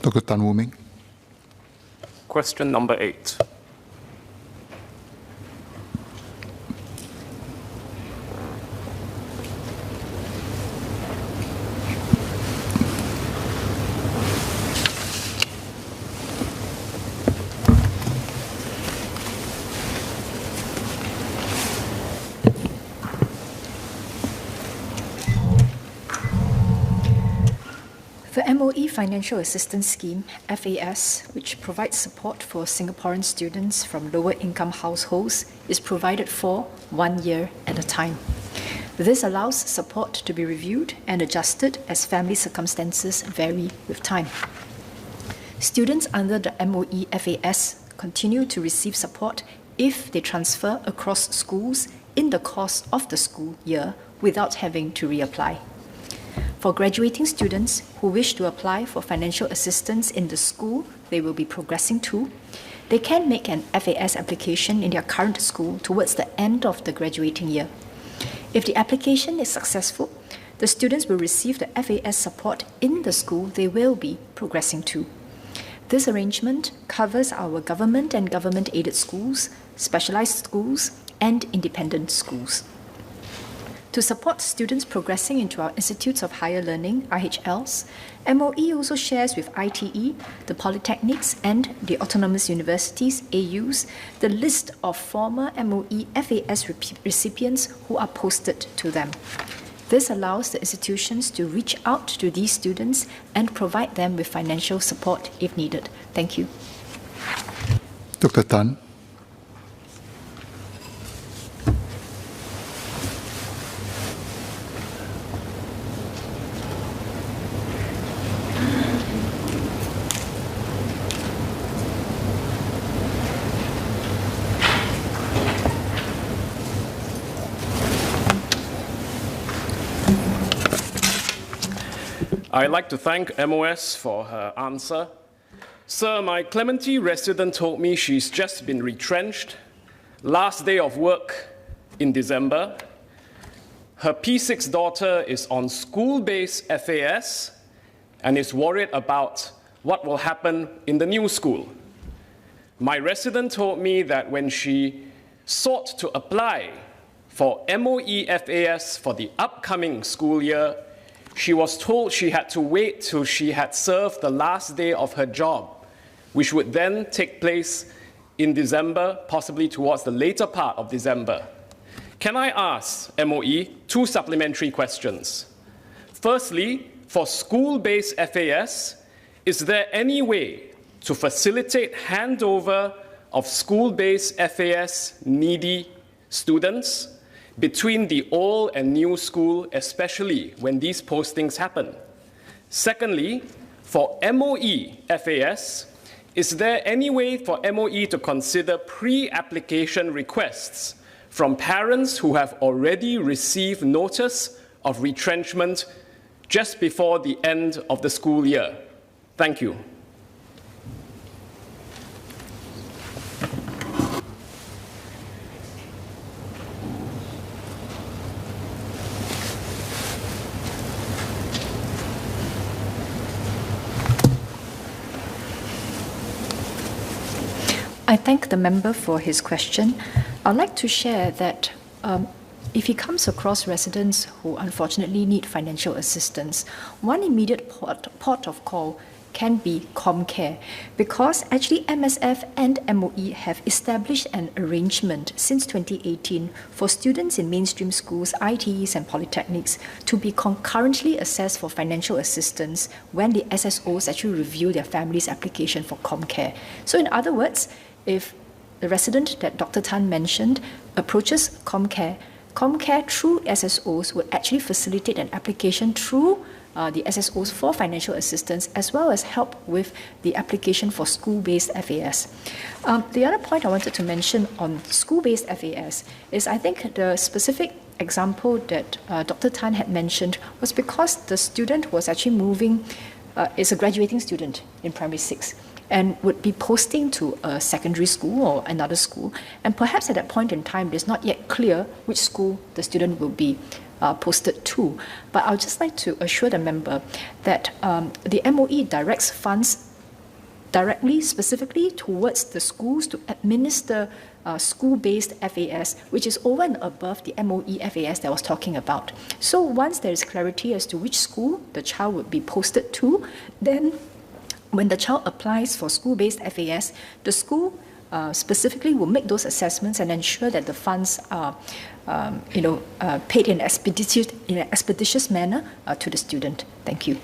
Dr. Tan Woo Ming. Question number 8. The MOE Financial Assistance Scheme, FAS, which provides support for Singaporean students from lower income households, is provided for 1 year at a time. This allows support to be reviewed and adjusted as family circumstances vary with time. Students under the MOE FAS continue to receive support if they transfer across schools in the course of the school year without having to reapply. For graduating students who wish to apply for financial assistance in the school they will be progressing to, they can make an FAS application in their current school towards the end of the graduating year. If the application is successful, the students will receive the FAS support in the school they will be progressing to. This arrangement covers our government and government-aided schools, specialized schools, and independent schools. To support students progressing into our Institutes of Higher Learning, IHLs, MOE also shares with ITE, the Polytechnics, and the Autonomous Universities, AUs, the list of former MOE FAS recipients who are posted to them. This allows the institutions to reach out to these students and provide them with financial support if needed. Thank you. Dr. Tan. I'd like to thank MOS for her answer. Sir, my Clementi resident told me she's just been retrenched. Last day of work in December. Her P6 daughter is on school-based FAS and is worried about what will happen in the new school. My resident told me that when she sought to apply for MOE FAS for the upcoming school year, she was told she had to wait till she had served the last day of her job, which would then take place in December, possibly towards the later part of December. Can I ask MOE 2 supplementary questions? Firstly, for school-based FAS, is there any way to facilitate handover of school-based FAS needy students between the old and new school, especially when these postings happen? Secondly, for MOE FAS, is there any way for MOE to consider pre-application requests from parents who have already received notice of retrenchment just before the end of the school year? Thank you. I thank the member for his question. I'd like to share that if he comes across residents who unfortunately need financial assistance, one immediate port of call can be ComCare, because actually MSF and MOE have established an arrangement since 2018 for students in mainstream schools, ITEs and polytechnics to be concurrently assessed for financial assistance when the SSOs actually review their family's application for ComCare. So in other words, if the resident that Dr. Tan mentioned approaches ComCare, ComCare through SSOs would actually facilitate an application through the SSOs for financial assistance, as well as help with the application for school-based FAS. The other point I wanted to mention on school-based FAS is I think the specific example that Dr. Tan had mentioned was because the student was actually moving, is a graduating student in primary 6, and would be posting to a secondary school or another school. And perhaps at that point in time, it's not yet clear which school the student will be posted to. But I would just like to assure the member that the MOE directs funds directly, specifically towards the schools to administer school-based FAS, which is over and above the MOE FAS that I was talking about. So once there is clarity as to which school the child would be posted to, then when the child applies for school-based FAS, the school specifically will make those assessments and ensure that the funds are paid in an expeditious manner to the student. Thank you.